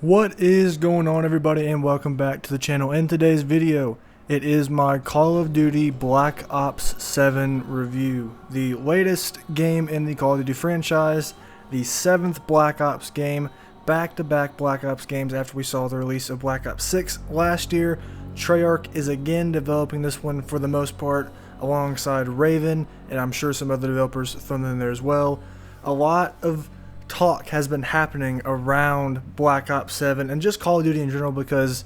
What is going on, everybody, and welcome back to the channel. In today's video, it is my Call of Duty Black Ops 7 review, the latest game in the Call of Duty franchise, the 7th Black Ops game, back-to-back Black Ops games after we saw the release of Black Ops 6 last year. Treyarch is again developing this one for the most part alongside Raven, and I'm sure some other developers thrown in there as well. A lot of talk has been happening around Black Ops 7 and just Call of Duty in general because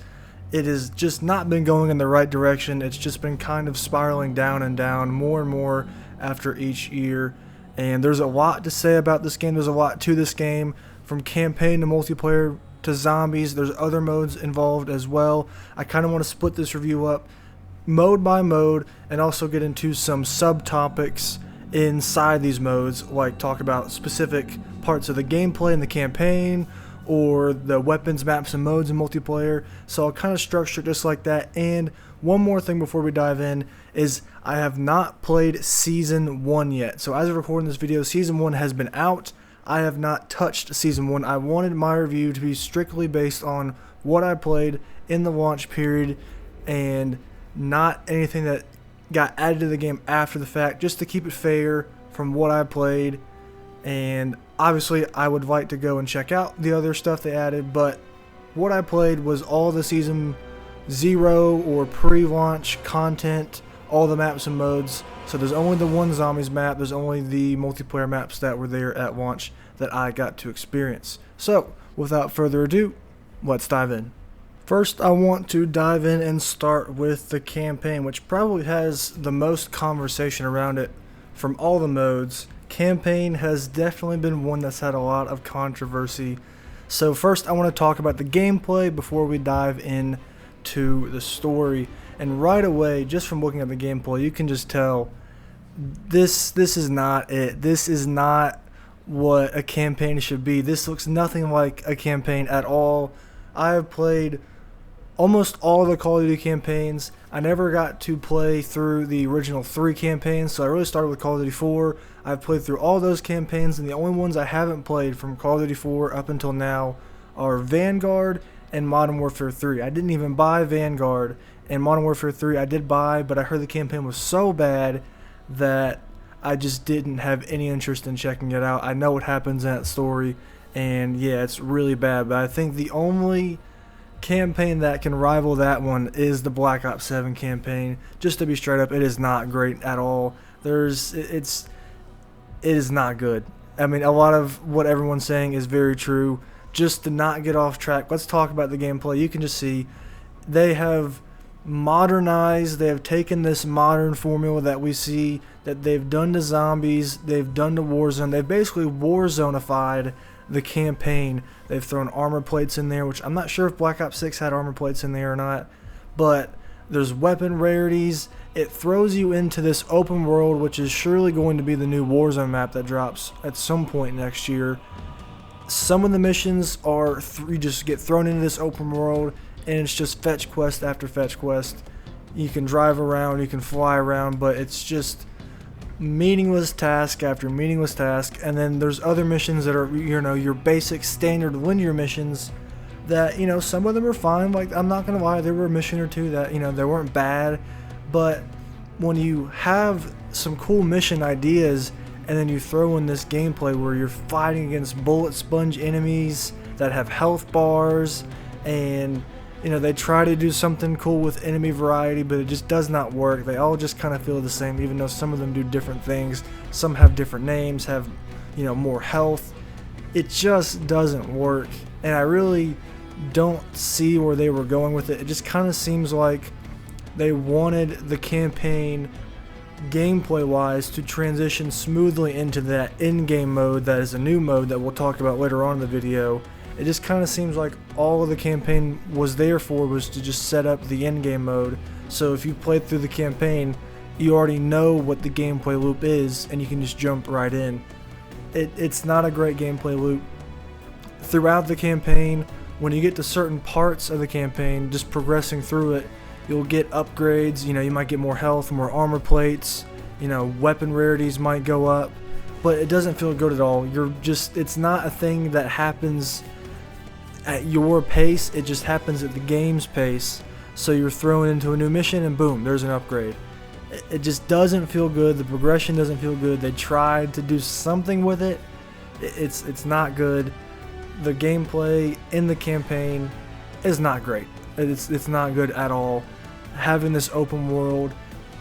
it has just not been going in the right direction. It's just been kind of spiraling down and down more and more after each year, and there's a lot to say about this game. There's a lot to this game, from campaign to multiplayer to zombies. There's other modes involved as well. I kind of want to split this review up mode by mode and also get into some subtopics inside these modes, like talk about specific parts of the gameplay in the campaign or the weapons, maps, and modes in multiplayer. So I'll kind of structure it just like that. And one more thing before we dive in is I have not played Season 1 yet. So as of recording this video, Season 1 has been out. I have not touched Season 1. I wanted my review to be strictly based on what I played in the launch period and not anything that got added to the game after the fact, just to keep it fair from what I played. And obviously I would like to go and check out the other stuff they added, but what I played was all the Season 0 or pre-launch content, all the maps and modes. So there's only the one zombies map, there's only the multiplayer maps that were there at launch that I got to experience. So without further ado, let's dive in. First, I want to dive in and start with the campaign, which probably has the most conversation around it from all the modes. Campaign has definitely been one that's had a lot of controversy. So first, I want to talk about the gameplay before we dive into the story. And right away, just from looking at the gameplay, you can just tell this is not it. This is not what a campaign should be. This looks nothing like a campaign at all. I have played almost all the Call of Duty campaigns. I never got to play through the original 3 campaigns, so I really started with Call of Duty 4. I've played through all those campaigns, and the only ones I haven't played from Call of Duty 4 up until now are Vanguard and Modern Warfare 3. I didn't even buy Vanguard, and Modern Warfare 3 I did buy, but I heard the campaign was so bad that I just didn't have any interest in checking it out. I know what happens in that story, and yeah, it's really bad, but I think the only campaign that can rival that one is the Black Ops 7 campaign. Just to be straight up, it is not great at all. It is not good. I mean, a lot of what everyone's saying is very true. Just to not get off track, let's talk about the gameplay. You can just see they have modernized, they have taken this modern formula that we see that they've done to zombies, they've done to Warzone. They've basically Warzone-ified the campaign. They've thrown armor plates in there, which I'm not sure if Black Ops 6 had armor plates in there or not, but there's weapon rarities. It throws you into this open world, which is surely going to be the new Warzone map that drops at some point next year. Some of the missions are you just get thrown into this open world, and it's just fetch quest after fetch quest. You can drive around, you can fly around, but it's just meaningless task after meaningless task. And then there's other missions that are, your basic standard linear missions that, some of them are fine. Like, I'm not gonna lie, there were a mission or two that, they weren't bad, but when you have some cool mission ideas and then you throw in this gameplay where you're fighting against bullet sponge enemies that have health bars, and they try to do something cool with enemy variety, but it just does not work. They all just kind of feel the same, even though some of them do different things. Some have different names, have, more health. It just doesn't work, and I really don't see where they were going with it. It just kind of seems like they wanted the campaign, gameplay-wise, to transition smoothly into that in-game mode that is a new mode that we'll talk about later on in the video. It just kind of seems like all of the campaign was there for was to just set up the in-game mode. So if you played through the campaign, you already know what the gameplay loop is, and you can just jump right in. It's not a great gameplay loop. Throughout the campaign, when you get to certain parts of the campaign, just progressing through it, you'll get upgrades. You might get more health, more armor plates, weapon rarities might go up, but it doesn't feel good at all. It's not a thing that happens at your pace. It just happens at the game's pace. So you're thrown into a new mission and boom, there's an upgrade. It just doesn't feel good. The progression doesn't feel good. They tried to do something with it. It's not good. The gameplay in the campaign is not great. It's not good at all. Having this open world,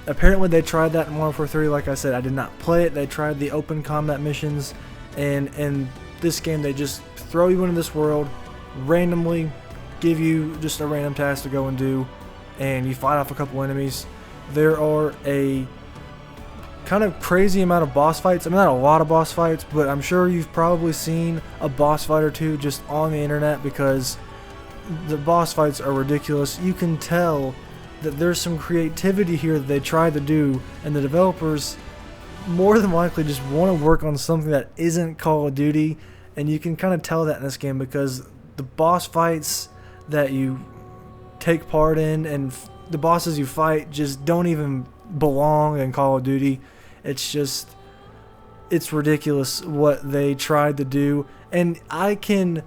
apparently they tried that in Modern Warfare 3. Like I said, I did not play it. They tried the open combat missions, and in this game they just throw you into this world randomly, give you just a random task to go and do, and you fight off a couple enemies. There are a kind of crazy amount of boss fights. I mean, not a lot of boss fights, but I'm sure you've probably seen a boss fight or two just on the internet, because the boss fights are ridiculous. You can tell that there's some creativity here that they tried to do, and the developers more than likely just want to work on something that isn't Call of Duty, and you can kind of tell that in this game, because the boss fights that you take part in and the bosses you fight just don't even belong in Call of Duty. It's ridiculous what they tried to do, and I can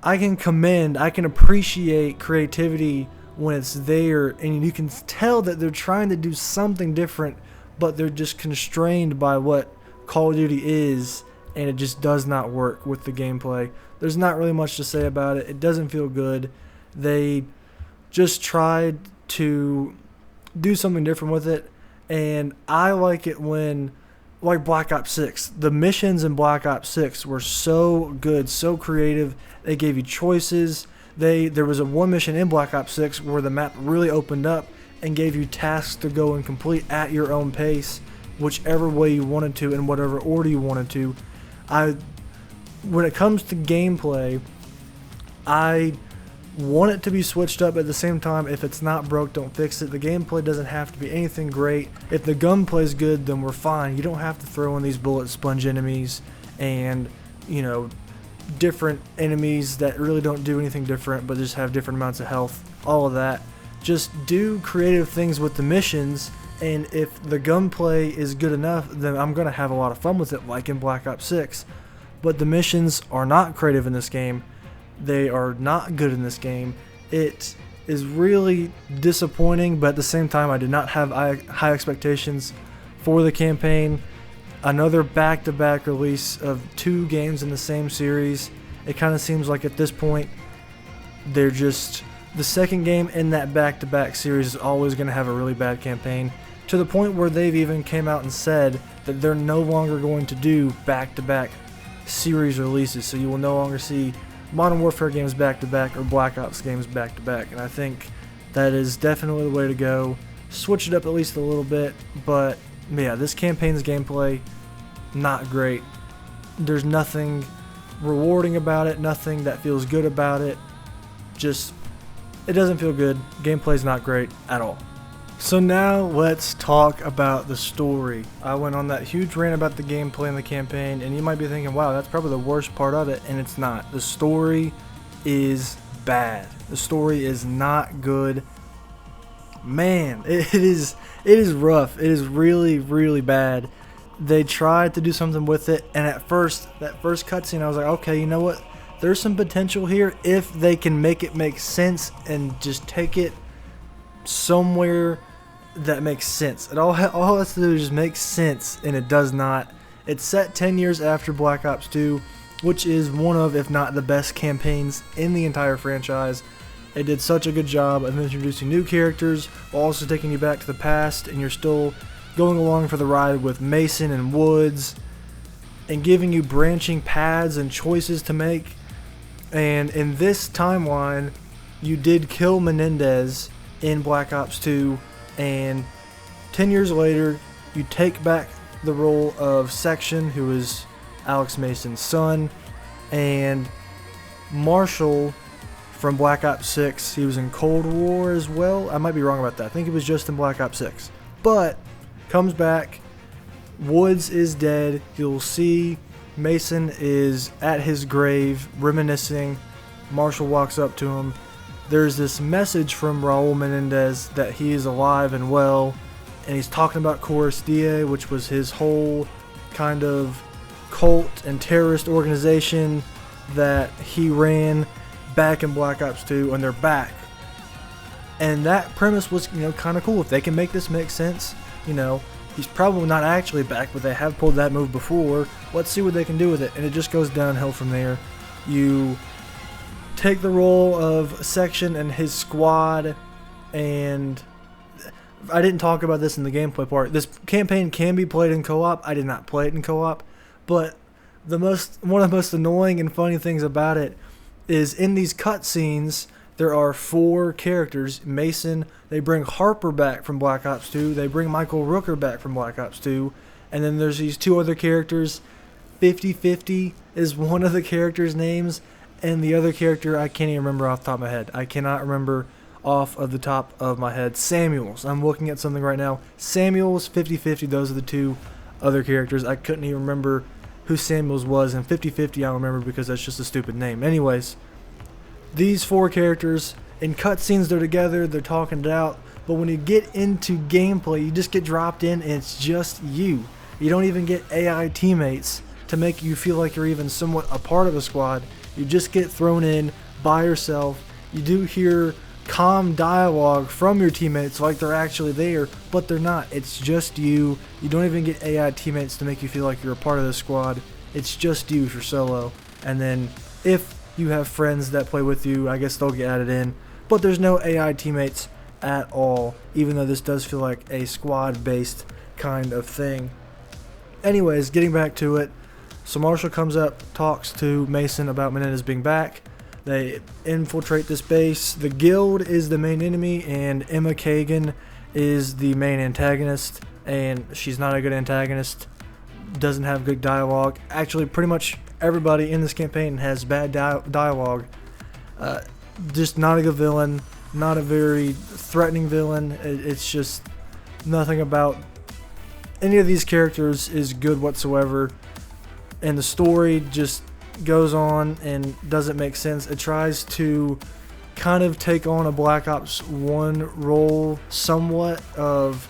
appreciate creativity when it's there, and you can tell that they're trying to do something different, but they're just constrained by what Call of Duty is, and it just does not work with the gameplay. There's not really much to say about it. It doesn't feel good. They just tried to do something different with it, and I like it when, like Black Ops 6, the missions in Black Ops 6 were so good, so creative. They gave you choices. There was one mission in Black Ops 6 where the map really opened up and gave you tasks to go and complete at your own pace, whichever way you wanted to, in whatever order you wanted to. When it comes to gameplay, I want it to be switched up. At the same time, if it's not broke, don't fix it. The gameplay doesn't have to be anything great. If the gunplay is good, then we're fine. You don't have to throw in these bullet sponge enemies and, you know, different enemies that really don't do anything different but just have different amounts of health. All of that. Just do creative things with the missions, and if the gunplay is good enough, then I'm going to have a lot of fun with it, like in Black Ops 6. But the missions are not creative in this game. They are not good in this game. It is really disappointing, but at the same time, I did not have high expectations for the campaign. Another back-to-back release of 2 games in the same series. It kind of seems like at this point, they're just... the second game in that back-to-back series is always going to have a really bad campaign, to the point where they've even came out and said that they're no longer going to do back-to-back series releases, so you will no longer see Modern Warfare games back-to-back or Black Ops games back-to-back, and I think that is definitely the way to go. Switch it up at least a little bit, but yeah, this campaign's gameplay, not great. There's nothing rewarding about it, nothing that feels good about it. Just, it doesn't feel good. Gameplay's not great at all. So now let's talk about the story. I went on that huge rant about the gameplay and the campaign, and you might be thinking, wow, that's probably the worst part of it, and it's not. The story is bad. The story is not good. Man, it is rough. It is really, really bad. They tried to do something with it, and at first, that first cutscene, I was like, okay, you know what? There's some potential here if they can make it make sense and just take it somewhere that makes sense. All it has to do is just make sense, and it does not. It's set 10 years after Black Ops 2, which is one of, if not the best campaigns in the entire franchise. It did such a good job of introducing new characters while also taking you back to the past, and you're still going along for the ride with Mason and Woods, and giving you branching paths and choices to make. And in this timeline, you did kill Menendez in Black Ops 2, and 10 years later, you take back the role of Section, who is Alex Mason's son, and Marshall from Black Ops 6. He was in Cold War as well. I might be wrong about that. I think he was just in Black Ops 6. But comes back. Woods is dead. You'll see Mason is at his grave reminiscing. Marshall walks up to him. There's this message from Raul Menendez that he is alive and well, and he's talking about Chorus Die, which was his whole kind of cult and terrorist organization that he ran. back in Black Ops 2, and they're back. And that premise was, kind of cool. If they can make this make sense, he's probably not actually back, but they have pulled that move before. Let's see what they can do with it. And it just goes downhill from there. You take the role of Section and his squad, and I didn't talk about this in the gameplay part. This campaign can be played in co-op. I did not play it in co-op, but one of the most annoying and funny things about it is in these cutscenes, there are 4 characters. Mason, they bring Harper back from Black Ops 2, they bring Michael Rooker back from Black Ops 2, and then there's these 2 other characters. 50-50 is one of the characters' names, and the other character I can't even remember off the top of my head. I cannot remember off of the top of my head. Samuels. I'm looking at something right now. Samuels, 50-50, those are the 2 other characters. I couldn't even remember who Samuels was, and 50-50 I remember because that's just a stupid name. Anyways, these 4 characters, in cutscenes they're together, they're talking it out, but when you get into gameplay, you just get dropped in and it's just you. You don't even get AI teammates to make you feel like you're even somewhat a part of a squad. You just get thrown in by yourself. You do hear calm dialogue from your teammates like they're actually there, but they're not. It's just you. You don't even get AI teammates to make you feel like you're a part of the squad. It's just you if you're solo. And then if you have friends that play with you, I guess they'll get added in, but there's no AI teammates at all, even though this does feel like a squad based kind of thing. Anyways, getting back to it, so Marshall comes up, talks to Mason about Menendez being back. They infiltrate this base. The guild is the main enemy, and Emma Kagan is the main antagonist, and she's not a good antagonist, doesn't have good dialogue. Actually, pretty much everybody in this campaign has bad dialogue. Just not a good villain, not a very threatening villain. It's just nothing about any of these characters is good whatsoever, and the story just goes on and doesn't make sense. It tries to kind of take on a Black Ops 1 role somewhat of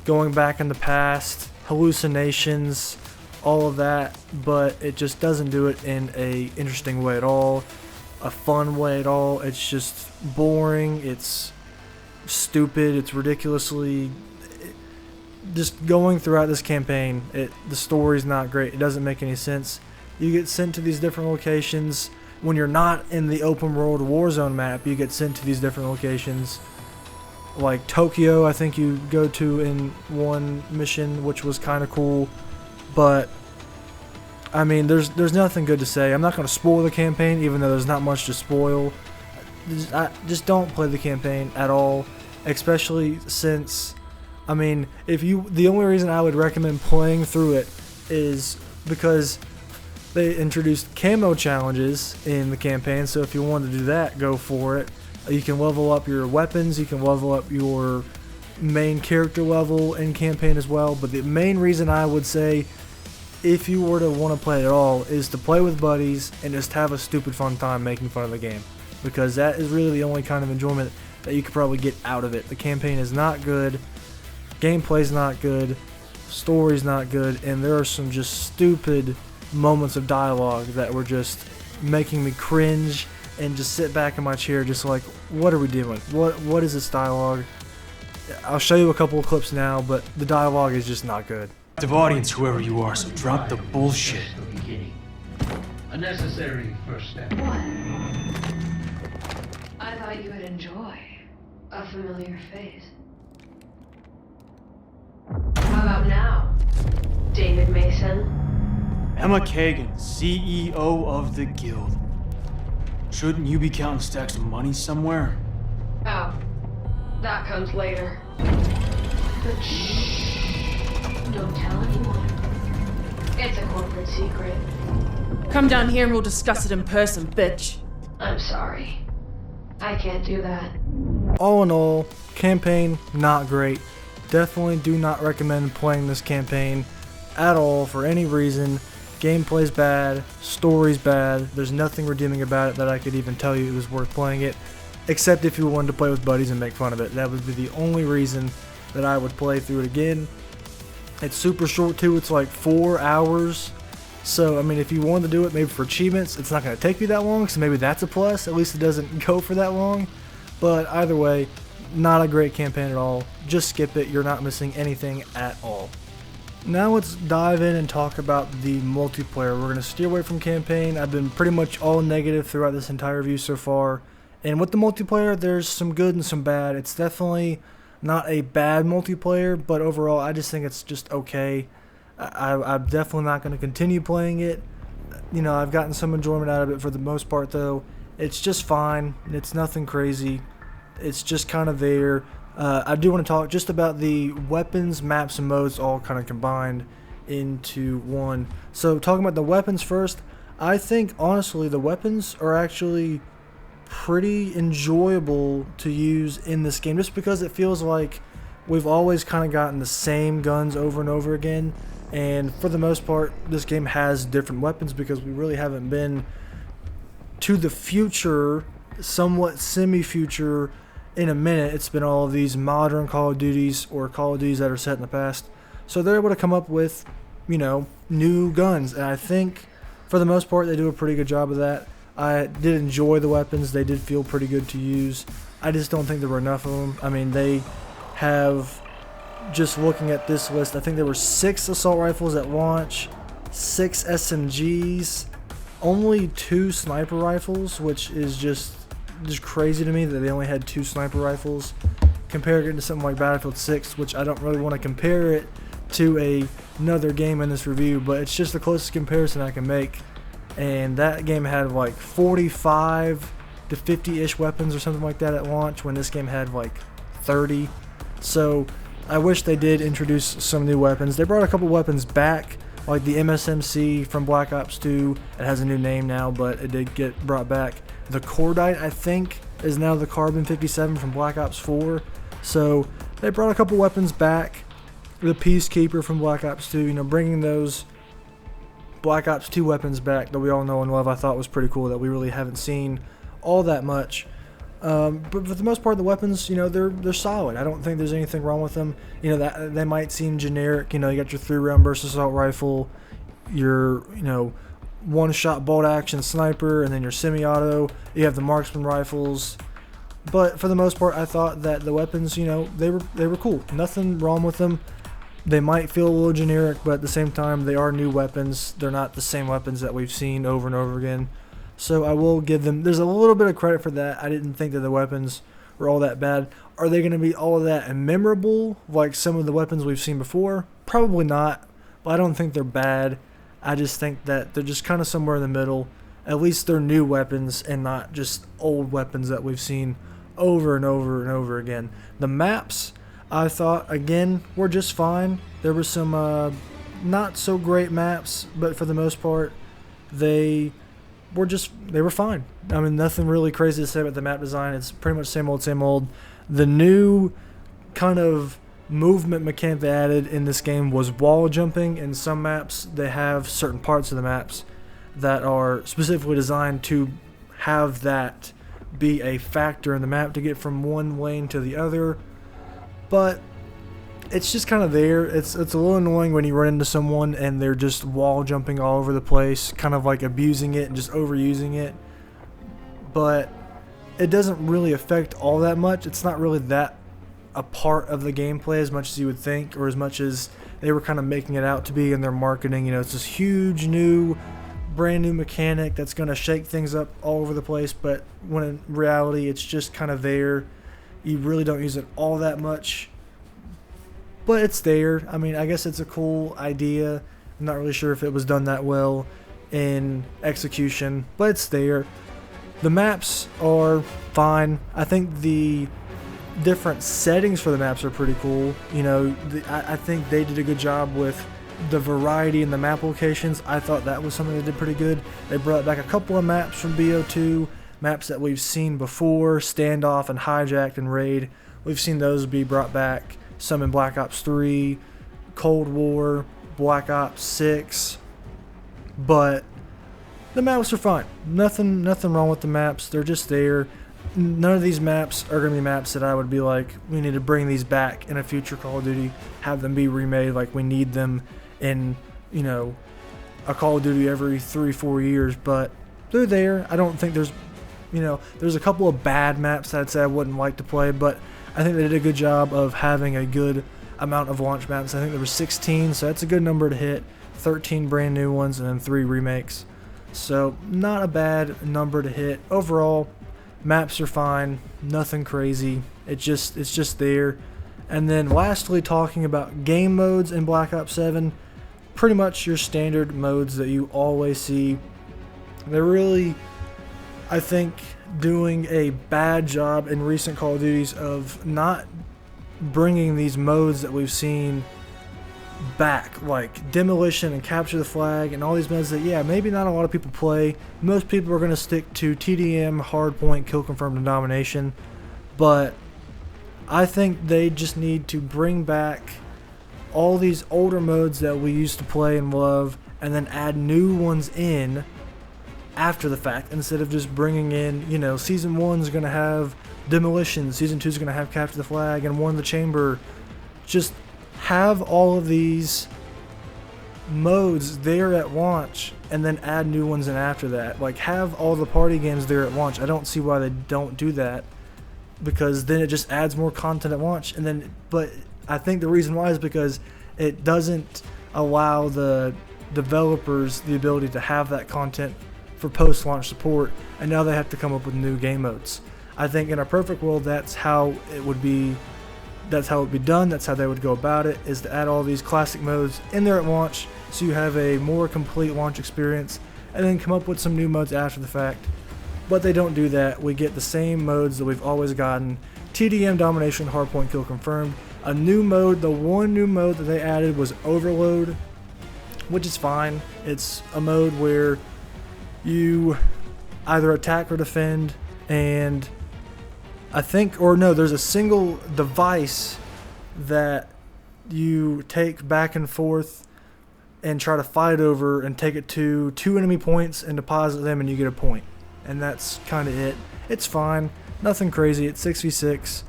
going back in the past, hallucinations, all of that, but it just doesn't do it in a interesting way at all, a fun way at all. It's just boring, it's stupid, it's ridiculously just going throughout this campaign. The story's not great. It doesn't make any sense. You get sent to these different locations. When you're not in the open world Warzone map, you get sent to these different locations. Like Tokyo, I think you go to in one mission, which was kind of cool. But I mean, there's nothing good to say. I'm not going to spoil the campaign, even though there's not much to spoil. Just don't play the campaign at all, especially since, I mean, the only reason I would recommend playing through it is because they introduced camo challenges in the campaign. So if you want to do that, go for it. You can level up your weapons, you can level up your main character level in campaign as well. But the main reason I would say, if you were to want to play it at all, is to play with buddies and just have a stupid fun time making fun of the game, because that is really the only kind of enjoyment that you could probably get out of it. The campaign is not good, gameplay's not good, story's not good, and there are some just stupid moments of dialogue that were just making me cringe and just sit back in my chair just like, what are we doing? What is this dialogue? I'll show you a couple of clips now, but the dialogue is just not good. Active audience, whoever you are, so drop the bullshit. A necessary first step. What? I thought you would enjoy a familiar face. How about now, David Mason? Emma Kagan, CEO of the guild. Shouldn't you be counting stacks of money somewhere? Oh, that comes later. But shh. Don't tell anyone. It's a corporate secret. Come down here and we'll discuss it in person, bitch. I'm sorry. I can't do that. All in all, campaign not great. Definitely do not recommend playing this campaign at all for any reason. Gameplay's bad, story's bad, there's nothing redeeming about it that I could even tell you it was worth playing it, except if you wanted to play with buddies and make fun of it. That would be the only reason that I would play through it again. It's super short too, it's like 4 hours, So, I mean, if you wanted to do it maybe for achievements, it's not going to take you that long, so maybe that's a plus. At least it doesn't go for that long. But either way, not a great campaign at all. Just skip it. You're not missing anything at all. Now let's dive in and talk about the multiplayer. We're going to steer away from campaign. I've been pretty much all negative throughout this entire review so far. And with the multiplayer, there's some good and some bad. It's definitely not a bad multiplayer, but overall, I just think it's just okay. I'm definitely not going to continue playing it. You know, I've gotten some enjoyment out of it for the most part, though. It's just fine. It's nothing crazy. It's just kind of there. I do want to talk just about the weapons, maps, and modes all kind of combined into one. So talking about the weapons first, I think honestly the weapons are actually pretty enjoyable to use in this game, just because it feels like we've always kind of gotten the same guns over and over again. And for the most part, this game has different weapons because we really haven't been to the future, somewhat semi-future, in a minute. It's been all of these modern Call of Duties or Call of Duties that are set in the past. So they're able to come up with, you know, new guns. And I think for the most part, they do a pretty good job of that. I did enjoy the weapons. They did feel pretty good to use. I just don't think there were enough of them. I mean, they have... Just looking at this list, I think there were 6 assault rifles at launch, 6 SMGs, only 2 sniper rifles, which is just crazy to me that they only had 2 sniper rifles. Compared it to something like Battlefield 6, which I don't really want to compare it to another game in this review, but it's just the closest comparison I can make. And that game had like 45 to 50-ish weapons or something like that at launch, when this game had like 30. So I wish they did introduce some new weapons. They brought a couple weapons back, like the MSMC from Black Ops 2. It has a new name now, but it did get brought back. The Cordite, I think, is now the Carbon 57 from Black Ops 4. So they brought a couple weapons back. The Peacekeeper from Black Ops 2, you know, bringing those Black Ops 2 weapons back that we all know and love, I thought was pretty cool, that we really haven't seen all that much. But for the most part, the weapons, you know, they're solid. I don't think there's anything wrong with them. You know, that they might seem generic. You know, you got your 3-round burst assault rifle, your, you know, 1-shot bolt action sniper, and then your semi-auto. You have the marksman rifles. But for the most part, I thought that the weapons, you know, they were cool. Nothing wrong with them. They might feel a little generic, but at the same time, they are new weapons. They're not the same weapons that we've seen over and over again. So I will give them, there's a little bit of credit for that. I didn't think that the weapons were all that bad. Are they going to be all of that memorable like some of the weapons we've seen before? Probably not, but I don't think they're bad. I just think that they're just kind of somewhere in the middle. At least they're new weapons and not just old weapons that we've seen over and over and over again. The maps, I thought, again, were just fine. There were some not so great maps, but for the most part, they were fine. I mean, nothing really crazy to say about the map design. It's pretty much same old, same old. The new kind of movement mechanic they added in this game was wall jumping. In some maps, they have certain parts of the maps that are specifically designed to have that be a factor in the map to get from one lane to the other. But it's just kind of there. It's a little annoying when you run into someone and they're just wall jumping all over the place, kind of like abusing it and just overusing it. But it doesn't really affect all that much. It's not really that a part of the gameplay as much as you would think, or as much as they were kind of making it out to be in their marketing. You know, it's this huge new, brand new mechanic that's going to shake things up all over the place, but when in reality it's just kind of there. You really don't use it all that much. But it's there. I mean, I guess it's a cool idea. I'm not really sure if it was done that well in execution, but it's there. The maps are fine. I think the different settings for the maps are pretty cool. You know, I think they did a good job with the variety in the map locations. I thought that was something they did pretty good. They brought back a couple of maps from BO2, maps that we've seen before, Standoff and Hijacked and Raid. We've seen those be brought back. Some in Black Ops 3, Cold War, Black Ops 6, but the maps are fine. Nothing wrong with the maps. They're just there. None of these maps are going to be maps that I would be like, we need to bring these back in a future Call of Duty, have them be remade like we need them in, you know, a Call of Duty every 3-4 years, but they're there. I don't think there's, there's a couple of bad maps that I'd say I wouldn't like to play, but I think they did a good job of having a good amount of launch maps. I think there were 16, so that's a good number to hit. 13 brand new ones and then 3 remakes. So not a bad number to hit. Overall, maps are fine, nothing crazy. It's just there. And then lastly, talking about game modes in Black Ops 7, pretty much your standard modes that you always see. They're really, I think, doing a bad job in recent Call of Duties of not bringing these modes that we've seen back, like Demolition and Capture the Flag and all these modes that, yeah, maybe not a lot of people play. Most people are going to stick to TDM, Hardpoint, Kill Confirmed, and Domination, but I think they just need to bring back all these older modes that we used to play and love and then add new ones in after the fact, instead of just bringing in, Season 1 is going to have Demolition, Season 2 is going to have Capture the Flag, and War in the Chamber. Just have all of these modes there at launch and then add new ones in after that. Like, have all the party games there at launch. I don't see why they don't do that, because then it just adds more content at launch. And then, but I think the reason why is because it doesn't allow the developers the ability to have that content for post-launch support, and now they have to come up with new game modes. I think in a perfect world, that's how it would be. That's how it would be done. That's how they would go about it, is to add all these classic modes in there at launch, so you have a more complete launch experience, and then come up with some new modes after the fact. But they don't do that. We get the same modes that we've always gotten: TDM, Domination, Hardpoint, Kill Confirmed. A new mode, the one new mode that they added was Overload, which is fine. It's a mode where you either attack or defend, and I think, or no, there's a single device that you take back and forth and try to fight over and take it to 2 enemy points and deposit them, and you get a point. And that's kind of it. It's fine, nothing crazy. It's 6v6.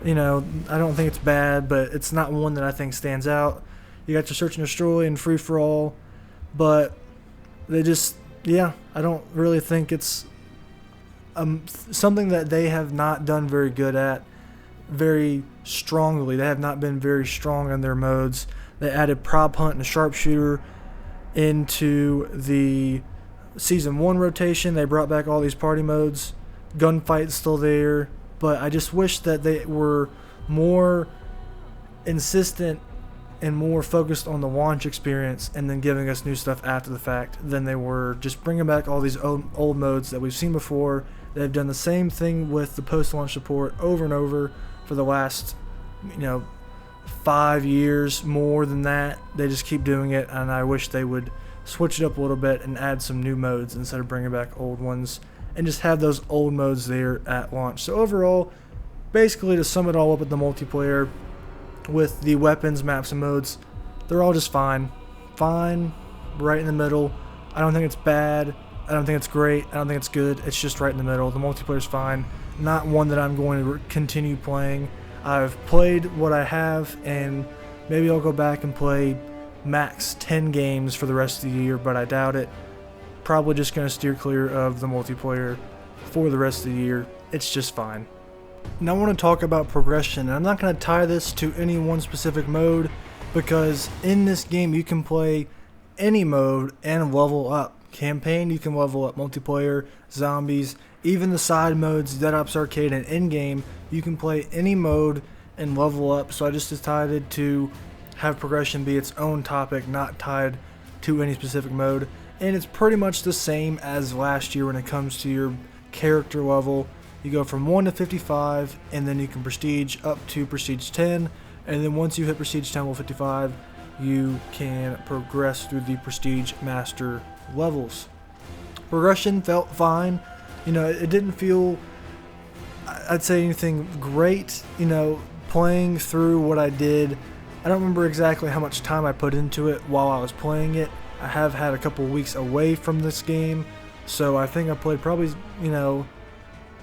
I don't think it's bad, but it's not one that I think stands out. You got your Search and Destroy and Free for All, but they just, I don't really think it's something that they have not done very good at very strongly. They have not been very strong in their modes. They added Prop Hunt and Sharpshooter into the Season 1 rotation. They brought back all these party modes. Gunfight's still there, but I just wish that they were more insistent and more focused on the launch experience and then giving us new stuff after the fact than they were just bringing back all these old modes that we've seen before. They've done the same thing with the post-launch support over and over for the last, 5 years, more than that. They just keep doing it, and I wish they would switch it up a little bit and add some new modes instead of bringing back old ones, and just have those old modes there at launch. So overall, basically to sum it all up with the multiplayer, with the weapons, maps, and modes, they're all just fine. Fine, right in the middle. I don't think it's bad. I don't think it's great. I don't think it's good. It's just right in the middle. The multiplayer's fine. Not one that I'm going to continue playing. I've played what I have, and maybe I'll go back and play max 10 games for the rest of the year, but I doubt it. Probably just going to steer clear of the multiplayer for the rest of the year. It's just fine. Now I want to talk about progression, and I'm not going to tie this to any one specific mode, because in this game you can play any mode and level up. Campaign, you can level up. Multiplayer, zombies, even the side modes, Dead Ops Arcade, and in-game, you can play any mode and level up. So I just decided to have progression be its own topic, not tied to any specific mode. And it's pretty much the same as last year when it comes to your character level. You go from 1 to 55, and then you can prestige up to prestige 10, and then once you hit prestige 10 level 55, you can progress through the prestige master levels. Progression felt fine. It didn't feel, I'd say, anything great. Playing through what I did, I don't remember exactly how much time I put into it while I was playing it. I have had a couple weeks away from this game, so I think I played probably,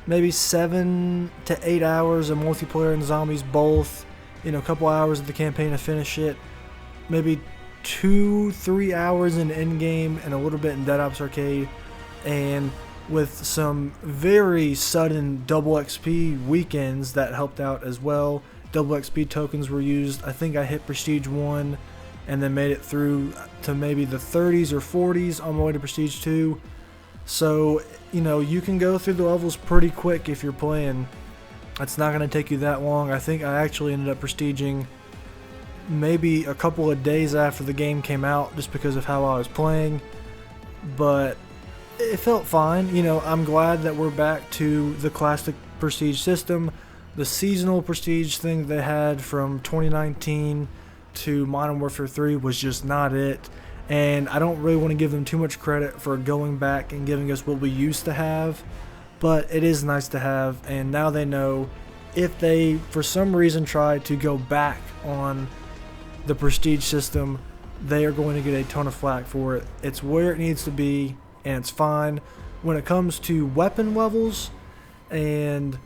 maybe 7 to 8 hours of multiplayer and zombies both, a couple hours of the campaign to finish it, maybe 2-3 hours in endgame and a little bit in Dead Ops Arcade, and with some very sudden double XP weekends that helped out as well. Double XP tokens were used. I think I hit Prestige 1 and then made it through to maybe the 30s or 40s on my way to Prestige 2. So, you know, you can go through the levels pretty quick if you're playing. It's not going to take you that long. I think I actually ended up prestiging maybe a couple of days after the game came out just because of how I was playing. But it felt fine. You know, I'm glad that we're back to the classic prestige system. The seasonal prestige thing they had from 2019 to Modern Warfare 3 was just not it. And I don't really want to give them too much credit for going back and giving us what we used to have. But it is nice to have, and now they know if they, for some reason, try to go back on the prestige system, they are going to get a ton of flack for it. It's where it needs to be, and it's fine. When it comes to weapon levels and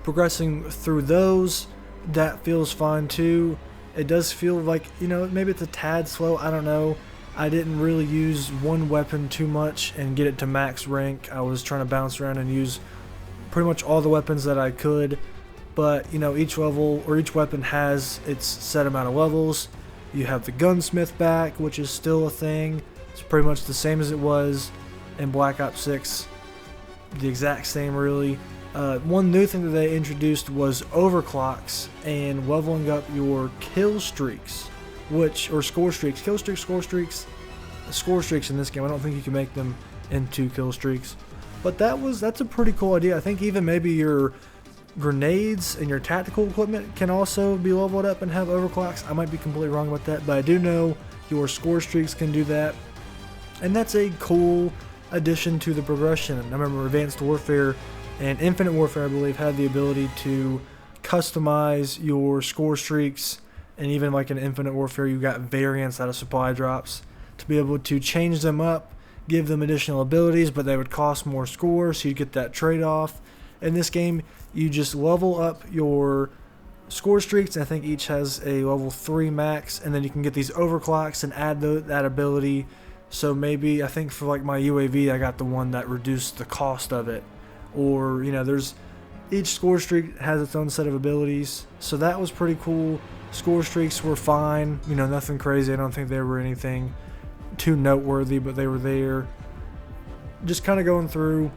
progressing through those, that feels fine too. It does feel like, you know, maybe it's a tad slow, I don't know. I didn't really use one weapon too much and get it to max rank. I was trying to bounce around and use pretty much all the weapons that I could. But, you know, each level or each weapon has its set amount of levels. You have the gunsmith back, which is still a thing. It's pretty much the same as it was in Black Ops 6. The exact same, really. One new thing that they introduced was overclocks and leveling up your kill streaks. Score streaks. Kill streaks, score streaks. Score streaks in this game, I don't think you can make them into kill streaks. But that's a pretty cool idea. I think even maybe your grenades and your tactical equipment can also be leveled up and have overclocks. I might be completely wrong about that, but I do know your score streaks can do that. And that's a cool addition to the progression. I remember Advanced Warfare and Infinite Warfare, I believe, had the ability to customize your score streaks. And even like in Infinite Warfare, you got variants out of supply drops to be able to change them up, give them additional abilities, but they would cost more score, so you get that trade-off. In this game, you just level up your score streaks. I think each has a level 3 max, and then you can get these overclocks and add that ability. So maybe, I think for like my UAV, I got the one that reduced the cost of it. Or, you know, each score streak has its own set of abilities. So that was pretty cool. Score streaks were fine, you know, nothing crazy. I don't think they were anything too noteworthy, but they were there. Just kind of going through.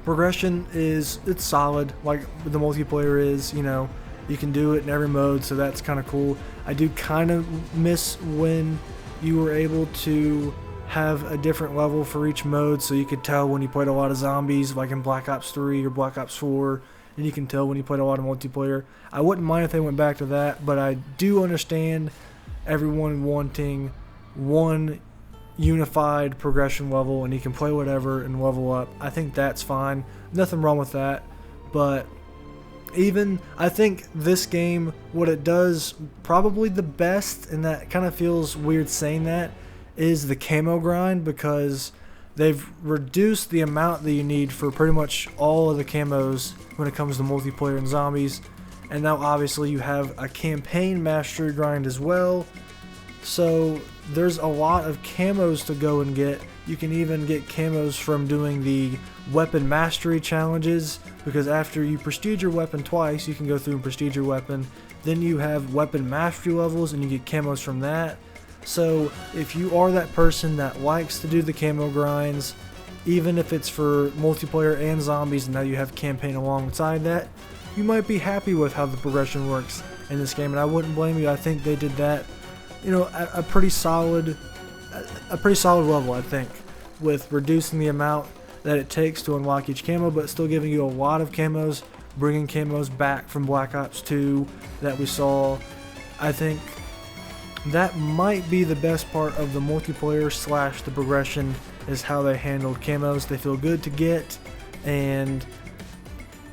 Progression it's solid, like the multiplayer is, you know, you can do it in every mode, so that's kind of cool. I do kind of miss when you were able to have a different level for each mode, so you could tell when you played a lot of zombies, like in Black Ops 3 or Black Ops 4, and you can tell when you played a lot of multiplayer. I wouldn't mind if they went back to that, but I do understand everyone wanting one unified progression level and you can play whatever and level up. I think that's fine. Nothing wrong with that. But even, I think this game, what it does probably the best, and that kind of feels weird saying that, is the camo grind, because they've reduced the amount that you need for pretty much all of the camos when it comes to multiplayer and zombies. And now obviously you have a campaign mastery grind as well. So there's a lot of camos to go and get. You can even get camos from doing the weapon mastery challenges, because after you prestige your weapon twice, you can go through and prestige your weapon. Then you have weapon mastery levels and you get camos from that. So if you are that person that likes to do the camo grinds, even if it's for multiplayer and zombies, and now you have campaign alongside that, you might be happy with how the progression works in this game, and I wouldn't blame you. I think they did that, you know, a pretty solid level, I think, with reducing the amount that it takes to unlock each camo, but still giving you a lot of camos, bringing camos back from Black Ops 2 that we saw. I think that might be the best part of the multiplayer / the progression, is how they handled camos. They feel good to get, and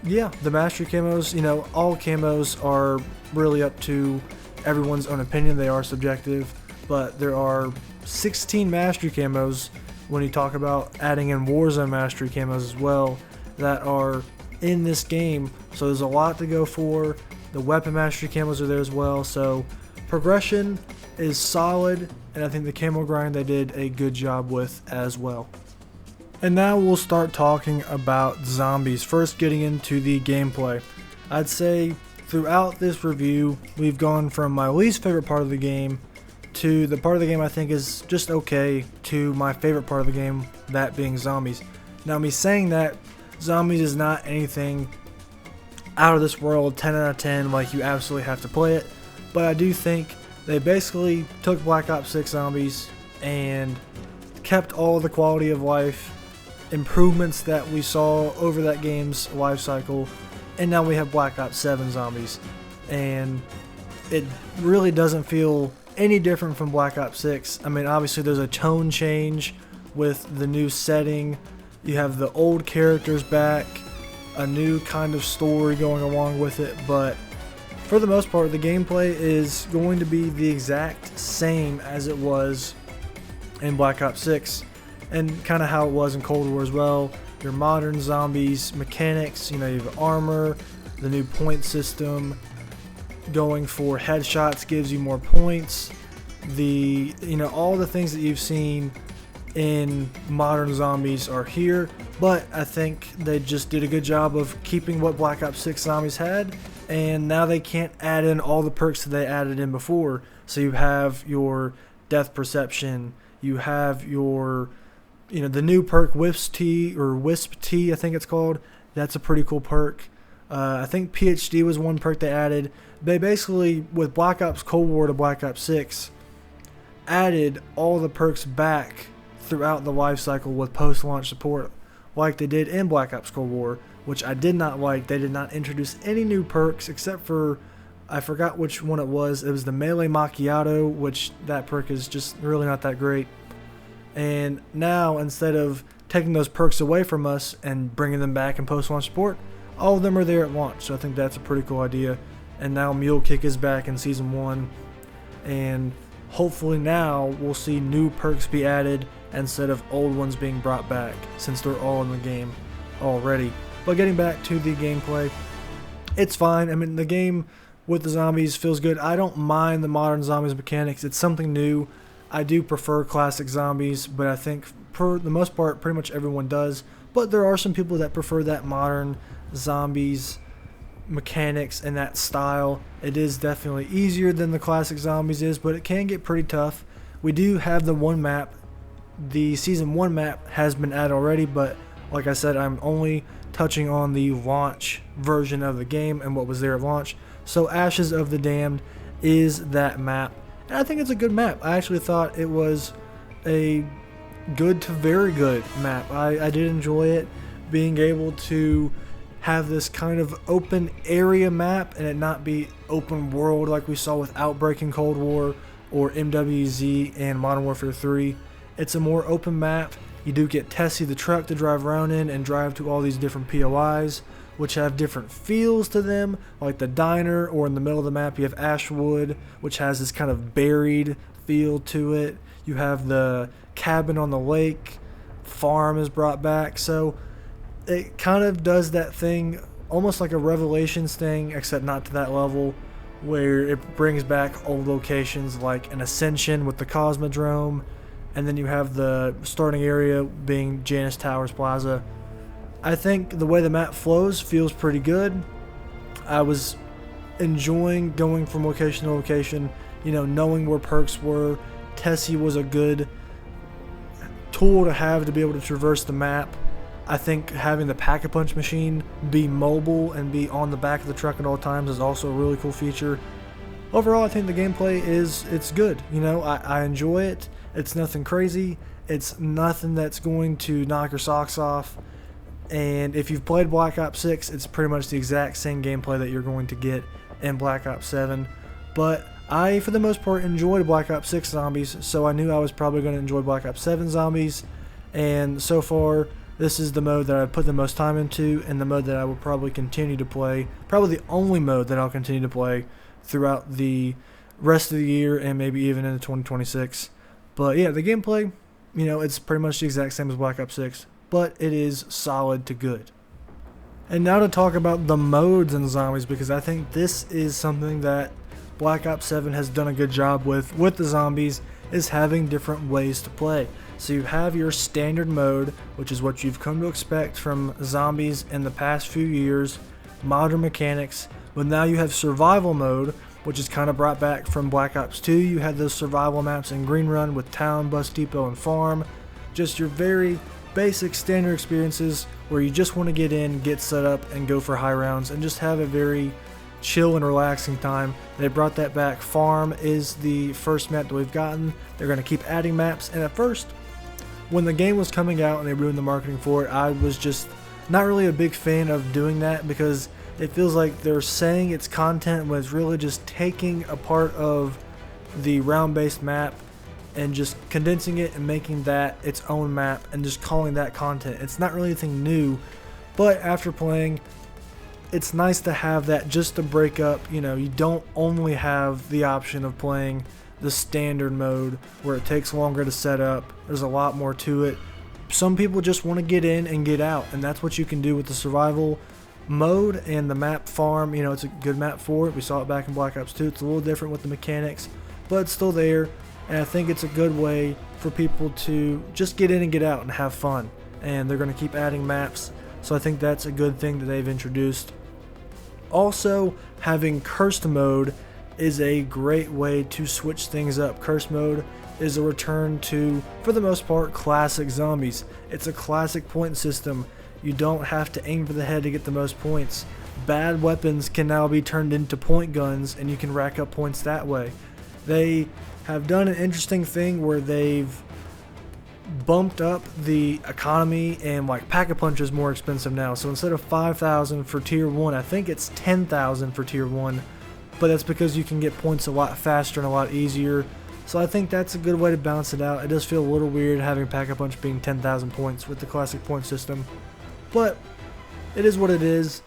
yeah, the mastery camos, you know, all camos are really up to everyone's own opinion. They are subjective, but there are 16 mastery camos when you talk about adding in Warzone mastery camos as well that are in this game. So there's a lot to go for. The weapon mastery camos are there as well. So progression is solid. and I think the camo grind they did a good job with as well. And now we'll start talking about zombies, first getting into the gameplay. I'd say throughout this review, we've gone from my least favorite part of the game to the part of the game I think is just okay to my favorite part of the game, that being zombies. Now, me saying that, zombies is not anything out of this world, 10 out of 10, like you absolutely have to play it, but I do think they basically took Black Ops 6 Zombies and kept all the quality of life improvements that we saw over that game's life cycle, and now we have Black Ops 7 Zombies, and it really doesn't feel any different from Black Ops 6. I mean, obviously there's a tone change with the new setting, you have the old characters back, a new kind of story going along with it, but for the most part the gameplay is going to be the exact same as it was in Black Ops 6 and kind of how it was in Cold War as well. Your modern zombies mechanics, you have armor, the new point system, going for headshots gives you more points, all the things that you've seen in modern zombies are here, but I think they just did a good job of keeping what Black Ops 6 Zombies had, and now they can't add in all the perks that they added in before. So you have your death perception, you have your the new perk Wisp T, I think it's called. That's a pretty cool perk. I think PhD was one perk they added. They basically, with Black Ops Cold War to Black Ops 6, added all the perks back throughout the life cycle with post-launch support like they did in Black Ops Cold War, which I did not like. They did not introduce any new perks except for, I forgot which one it was. It was the Melee Macchiato, which that perk is just really not that great. And now, instead of taking those perks away from us and bringing them back in post-launch support, all of them are there at launch. So I think that's a pretty cool idea. And now Mule Kick is back in Season 1. And hopefully now we'll see new perks be added instead of old ones being brought back, since they're all in the game already. But getting back to the gameplay, it's fine. I mean, the game with the zombies feels good. I don't mind the modern zombies mechanics. It's something new. I do prefer classic zombies, but I think for the most part pretty much everyone does. But there are some people that prefer that modern zombies mechanics and that style. It is definitely easier than the classic zombies is, but it can get pretty tough. We do have the one map. The Season 1 map has been added already, but like I said, I'm only touching on the launch version of the game and what was there at launch. So Ashes of the Damned is that map, and I think it's a good map. I actually thought it was a good to very good map. I did enjoy it, being able to have this kind of open area map and it not be open world like we saw with Outbreak in Cold War or MWZ and Modern Warfare 3. It's a more open map. You do get Tessie the truck to drive around in and drive to all these different POIs, which have different feels to them, like the diner, or in the middle of the map you have Ashwood, which has this kind of buried feel to it. You have the cabin on the lake, farm is brought back, so it kind of does that thing almost like a Revelations thing, except not to that level, where it brings back old locations like an Ascension with the Cosmodrome, and then you have the starting area being Janus Towers Plaza. I think the way the map flows feels pretty good. I was enjoying going from location to location, knowing where perks were. Tessie was a good tool to have to be able to traverse the map. I think having the Pack-a-Punch machine be mobile and be on the back of the truck at all times is also a really cool feature. Overall, I think the gameplay it's good. I enjoy it. It's nothing crazy. It's nothing that's going to knock your socks off. And if you've played Black Ops 6, it's pretty much the exact same gameplay that you're going to get in Black Ops 7. But I, for the most part, enjoyed Black Ops 6 Zombies, so I knew I was probably going to enjoy Black Ops 7 Zombies. And so far, this is the mode that I put the most time into, and the mode that I will probably continue to play. Probably the only mode that I'll continue to play throughout the rest of the year and maybe even into 2026. But yeah, the gameplay, it's pretty much the exact same as Black Ops 6, but it is solid to good. And now to talk about the modes in Zombies, because I think this is something that Black Ops 7 has done a good job with the zombies, is having different ways to play. So you have your standard mode, which is what you've come to expect from zombies in the past few years, modern mechanics, but now you have survival mode, which is kind of brought back from Black Ops 2. You had those survival maps in Green Run with Town, Bus Depot, and Farm. Just your very basic standard experiences where you just want to get in, get set up, and go for high rounds and just have a very chill and relaxing time. They brought that back. Farm is the first map that we've gotten. They're going to keep adding maps, and at first, when the game was coming out and they ruined the marketing for it, I was just not really a big fan of doing that because it feels like they're saying it's content when it's really just taking a part of the round-based map and just condensing it and making that its own map and just calling that content. It's not really anything new, but after playing, it's nice to have that just to break up. You know, you don't only have the option of playing the standard mode where it takes longer to set up. There's a lot more to it. Some people just want to get in and get out, and that's what you can do with the survival mode and the map Farm. You know, it's a good map for it. We saw it back in Black Ops 2. It's a little different with the mechanics, but it's still there, and I think it's a good way for people to just get in and get out and have fun. And they're going to keep adding maps, so I think that's a good thing that they've introduced. Also, having cursed mode is a great way to switch things up. Cursed mode is a return to, for the most part, classic zombies. It's a classic point system. You don't have to aim for the head to get the most points. Bad weapons can now be turned into point guns, and you can rack up points that way. They have done an interesting thing where they've bumped up the economy, and like Pack-a-Punch is more expensive now. So instead of 5,000 for tier 1, I think it's 10,000 for tier 1. But that's because you can get points a lot faster and a lot easier. So I think that's a good way to balance it out. It does feel a little weird having Pack-a-Punch being 10,000 points with the classic point system, but it is what it is.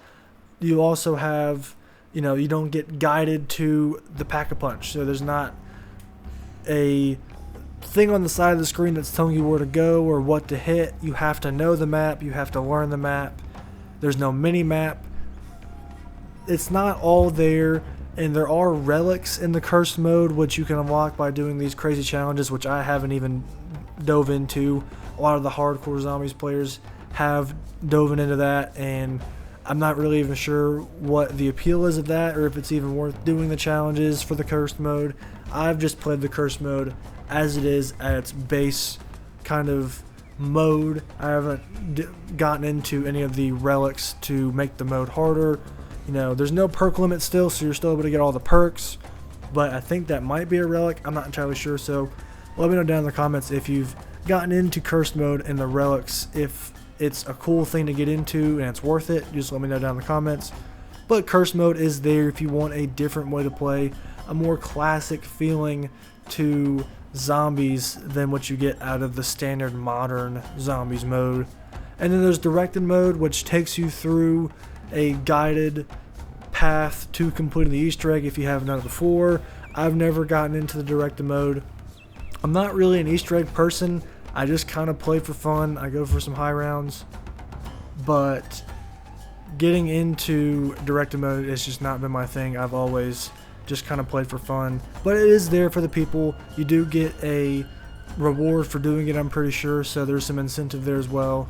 You also have, you know, you don't get guided to the Pack-a-Punch, so there's not a thing on the side of the screen that's telling you where to go or what to hit. You have to know the map, you have to learn the map. There's no mini map. It's not all there. And there are relics in the cursed mode which you can unlock by doing these crazy challenges, which I haven't even dove into. A lot of the hardcore zombies players have dove into that, and I'm not really even sure what the appeal is of that or if it's even worth doing the challenges for the cursed mode. I've just played the cursed mode as it is at its base kind of mode. I haven't gotten into any of the relics to make the mode harder. You know, there's no perk limit still, so you're still able to get all the perks, but I think that might be a relic. I'm not entirely sure, so let me know down in the comments if you've gotten into cursed mode and the relics, if it's a cool thing to get into and it's worth it. Just let me know down in the comments. But cursed mode is there if you want a different way to play, a more classic feeling to zombies than what you get out of the standard modern zombies mode. And then there's directed mode, which takes you through a guided path to completing the Easter egg if you haven't done it before. I've never gotten into the directed mode. I'm not really an Easter egg person. I just kind of play for fun. I go for some high rounds. But getting into directed mode has just not been my thing. I've always just kind of played for fun. But it is there for the people. You do get a reward for doing it, I'm pretty sure, so there's some incentive there as well.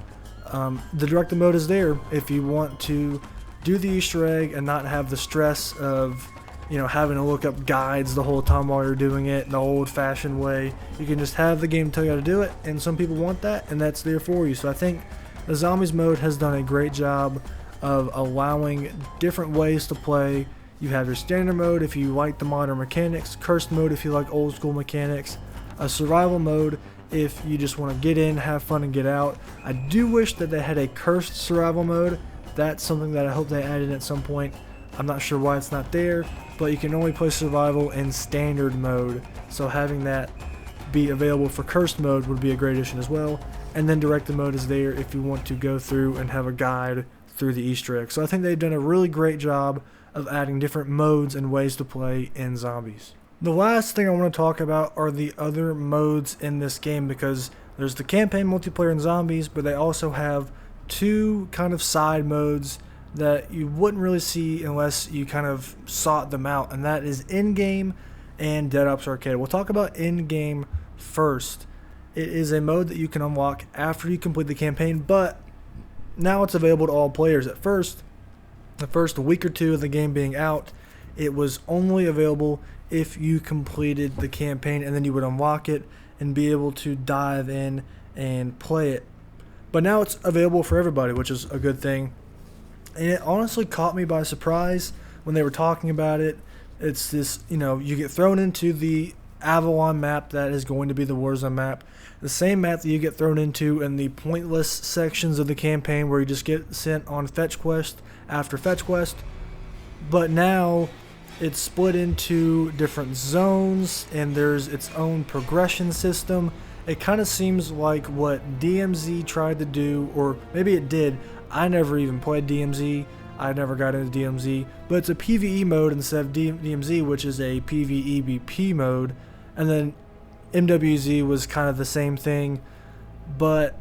The directed mode is there if you want to do the Easter egg and not have the stress of, you know, having to look up guides the whole time while you're doing it the old-fashioned way. You can just have the game tell you how to do it, and some people want that, and that's there for you. So I think the Zombies mode has done a great job of allowing different ways to play. You have your standard mode if you like the modern mechanics, cursed mode if you like old school mechanics, a survival mode if you just want to get in, have fun, and get out. I do wish that they had a cursed survival mode. That's something that I hope they add in at some point. I'm not sure why it's not there, but you can only play survival in standard mode, so having that be available for cursed mode would be a great addition as well. And then directed mode is there if you want to go through and have a guide through the Easter egg. So I think they've done a really great job of adding different modes and ways to play in zombies. The last thing I want to talk about are the other modes in this game, because there's the campaign multiplayer in zombies, but they also have two kind of side modes that you wouldn't really see unless you kind of sought them out, and that is in-game and Dead Ops Arcade. We'll talk about in-game first. It is a mode that you can unlock after you complete the campaign, but now it's available to all players. At first, the first week or two of the game being out, it was only available if you completed the campaign, and then you would unlock it and be able to dive in and play it. But now it's available for everybody, which is a good thing. And it honestly caught me by surprise when they were talking about it. It's this, you get thrown into the Avalon map that is going to be the Warzone map. The same map that you get thrown into in the pointless sections of the campaign where you just get sent on fetch quest after fetch quest. But now it's split into different zones and there's its own progression system. It kind of seems like what DMZ tried to do, or maybe it did. I never even played DMZ. I never got into DMZ, but it's a PvE mode instead of DMZ, which is a PvEBP mode. And then MWZ was kind of the same thing, but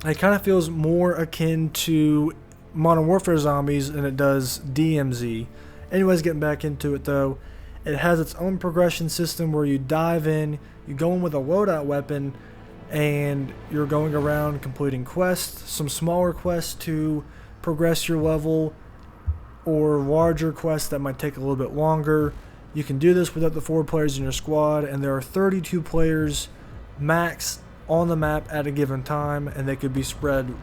it kind of feels more akin to Modern Warfare Zombies than it does DMZ. Anyways, getting back into it though, it has its own progression system where you dive in, you go in with a loadout weapon, and you're going around completing quests, some smaller quests to progress your level, or larger quests that might take a little bit longer. You can do this with up to 4 players in your squad, and there are 32 players max on the map at a given time, and they could be spread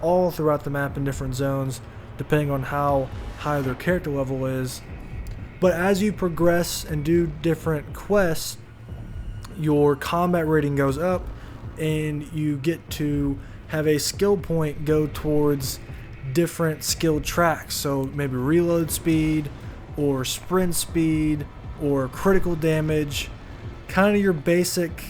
all throughout the map in different zones depending on how high their character level is. But as you progress and do different quests, your combat rating goes up and you get to have a skill point go towards different skill tracks. So maybe reload speed or sprint speed or critical damage, kind of your basic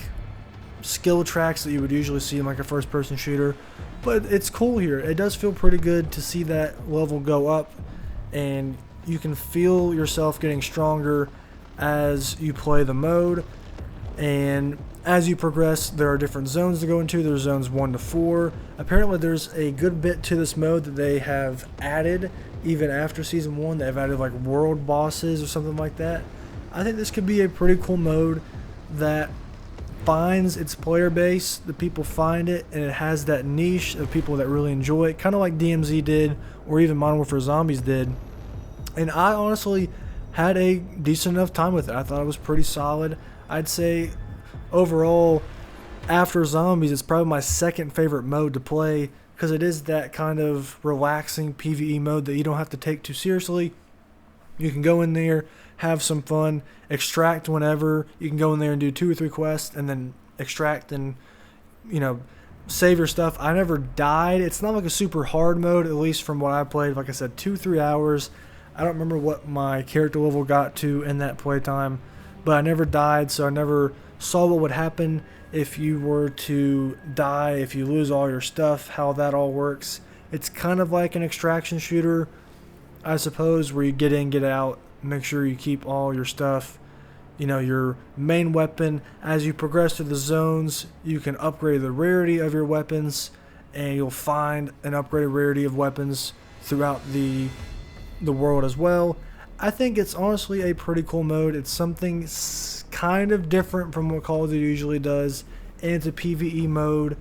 skill tracks that you would usually see in like a first person shooter. But it's cool here. It does feel pretty good to see that level go up, and you can feel yourself getting stronger as you play the mode. And as you progress, there are different zones to go into. There's zones 1 to 4. Apparently there's a good bit to this mode that they have added even after season 1. They've added like world bosses or something like that. I think this could be a pretty cool mode that finds its player base. The people find it, and it has that niche of people that really enjoy it, kind of like DMZ did, or even Modern Warfare Zombies did. And I honestly had a decent enough time with it. I thought it was pretty solid. I'd say overall, after Zombies, it's probably my second favorite mode to play, because it is that kind of relaxing PvE mode that you don't have to take too seriously. You can go in there, have some fun, extract whenever. You can go in there and do 2 or 3 quests and then extract and, save your stuff. I never died. It's not like a super hard mode, at least from what I played. Like I said, 2-3 hours. I don't remember what my character level got to in that playtime, but I never died, so I never saw what would happen if you were to die, if you lose all your stuff, how that all works. It's kind of like an extraction shooter, I suppose, where you get in, get out, make sure you keep all your stuff, your main weapon. As you progress through the zones, you can upgrade the rarity of your weapons, and you'll find an upgraded rarity of weapons throughout the world as well. I think it's honestly a pretty cool mode. It's something kind of different from what Call of Duty usually does, and it's a PvE mode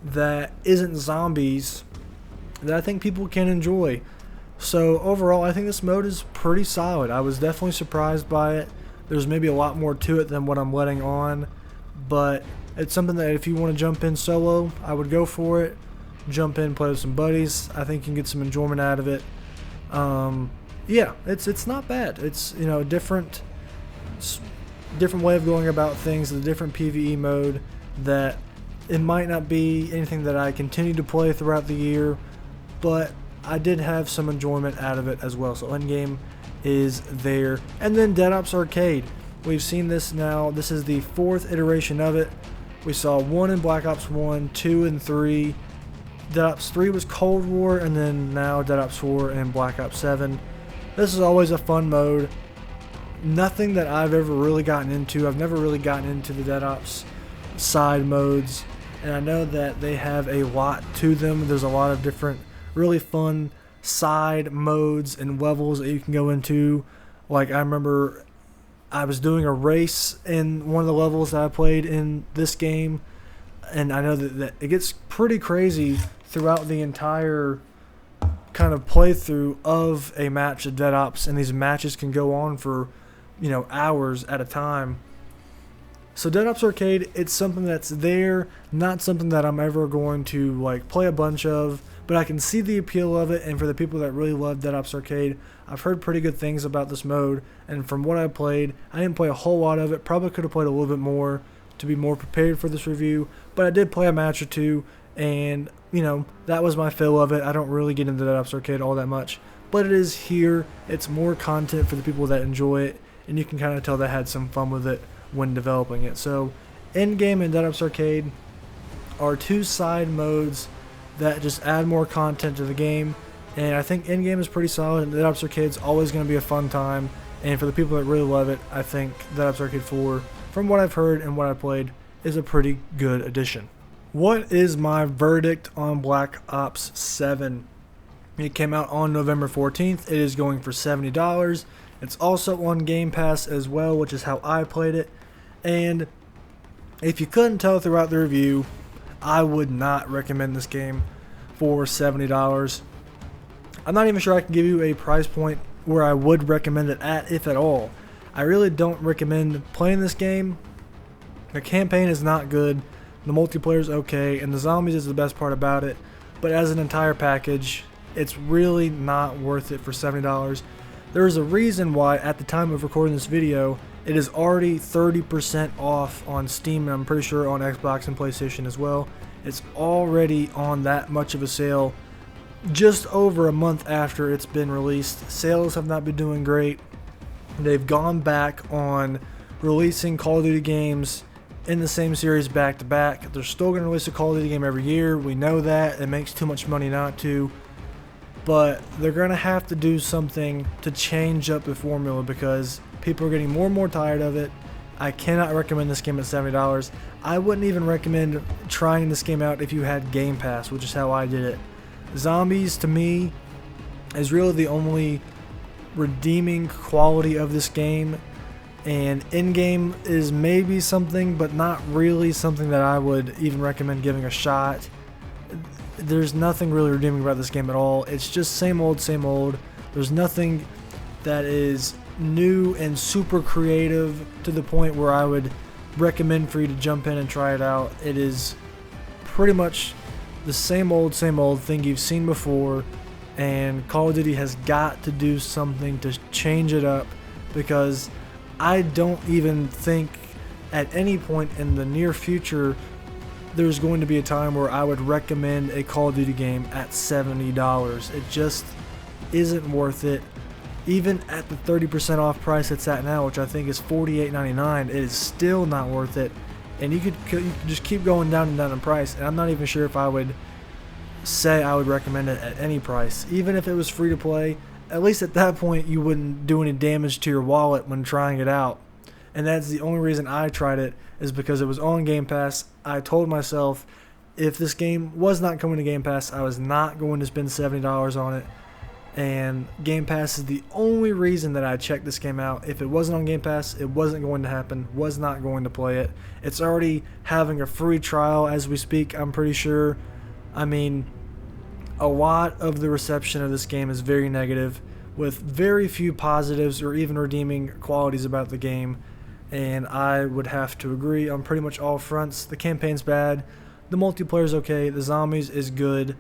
that isn't zombies that I think people can enjoy. So overall, I think this mode is pretty solid. I was definitely surprised by it. There's maybe a lot more to it than what I'm letting on, but it's something that if you want to jump in solo, I would go for it. Jump in, play with some buddies. I think you can get some enjoyment out of it. Yeah, it's not bad. It's a different way of going about things, a different PvE mode that it might not be anything that I continue to play throughout the year, but I did have some enjoyment out of it as well. So Endgame is there. And then Dead Ops Arcade. We've seen this now. This is the 4th iteration of it. We saw 1 in Black Ops 1, 2 and 3. Dead Ops 3 was Cold War, and then now Dead Ops 4 and Black Ops 7. This is always a fun mode. Nothing that I've ever really gotten into. I've never really gotten into the Dead Ops side modes, and I know that they have a lot to them. There's a lot of different really fun side modes and levels that you can go into. Like I remember I was doing a race in one of the levels that I played in this game, and I know that it gets pretty crazy throughout the entire kind of playthrough of a match of Dead Ops, and these matches can go on for, you know, hours at a time. So Dead Ops Arcade, it's something that's there, not something that I'm ever going to like play a bunch of, but I can see the appeal of it, and for the people that really love Dead Ops Arcade, I've heard pretty good things about this mode, and from what I played, I didn't play a whole lot of it, probably could have played a little bit more to be more prepared for this review, but I did play a match or two, and, you know, that was my fill of it. I don't really get into Dead Ops Arcade all that much, but it is here. It's more content for the people that enjoy it, and you can kind of tell they had some fun with it when developing it. So, in-game and Dead Ops Arcade are two side modes that just add more content to the game, and I think in-game is pretty solid, and Dead Ops Arcade is always going to be a fun time, and for the people that really love it, I think Dead Ops Arcade 4, from what I've heard and what I played, is a pretty good addition. What is my verdict on Black Ops 7? It came out on November 14th. It is going for $70. It's also on Game Pass as well, which is how I played it, and if you couldn't tell throughout the review, I would not recommend this game for $70. I'm not even sure I can give you a price point where I would recommend it at, if at all. I really don't recommend playing this game. The campaign is not good, the multiplayer is okay, and the zombies is the best part about it, but as an entire package, it's really not worth it for $70. There is a reason why at the time of recording this video, it is already 30% off on Steam, and I'm pretty sure on Xbox and PlayStation as well. It's already on that much of a sale just over a month after it's been released. Sales have not been doing great. They've gone back on releasing Call of Duty games in the same series back to back. They're still going to release a Call of Duty game every year. We know that. It makes too much money not to. But they're going to have to do something to change up the formula because people are getting more and more tired of it. I cannot recommend this game at $70. I wouldn't even recommend trying this game out if you had Game Pass, which is how I did it. Zombies, to me, is really the only redeeming quality of this game, and in-game is maybe something, but not really something that I would even recommend giving a shot. There's nothing really redeeming about this game at all. It's just same old, same old. There's nothing that is new and super creative to the point where I would recommend for you to jump in and try it out. It is pretty much the same old thing you've seen before, and Call of Duty has got to do something to change it up, because I don't even think at any point in the near future there's going to be a time where I would recommend a Call of Duty game at $70. It just isn't worth it. Even at the 30% off price it's at now, which I think is $48.99, it is still not worth it. And you could just keep going down and down in price, and I'm not even sure if I would say I would recommend it at any price. Even if it was free to play, at least at that point you wouldn't do any damage to your wallet when trying it out. And that's the only reason I tried it, is because it was on Game Pass. I told myself if this game was not coming to Game Pass, I was not going to spend $70 on it. And Game Pass is the only reason that I checked this game out. If it wasn't on Game Pass, it wasn't going to happen, was not going to play it. It's already having a free trial as we speak, I'm pretty sure. I mean, a lot of the reception of this game is very negative, with very few positives or even redeeming qualities about the game. And I would have to agree on pretty much all fronts. The campaign's bad, the multiplayer's okay, the zombies is good,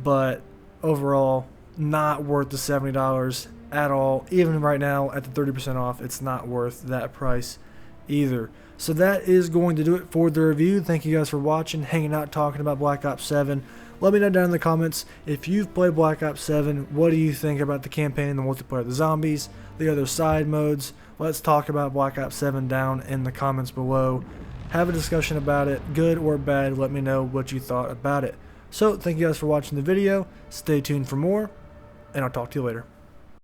but overall, not worth the $70 at all. Even right now at the 30% off, it's not worth that price either. So that is going to do it for the review. Thank you guys for watching, hanging out, talking about Black Ops 7. Let me know down in the comments if you've played Black Ops 7. What do you think about the campaign, the multiplayer, the zombies, the other side modes? Let's talk about Black Ops 7 down in the comments below. Have a discussion about it, good or bad. Let me know what you thought about it. So thank you guys for watching the video. Stay tuned for more, and I'll talk to you later.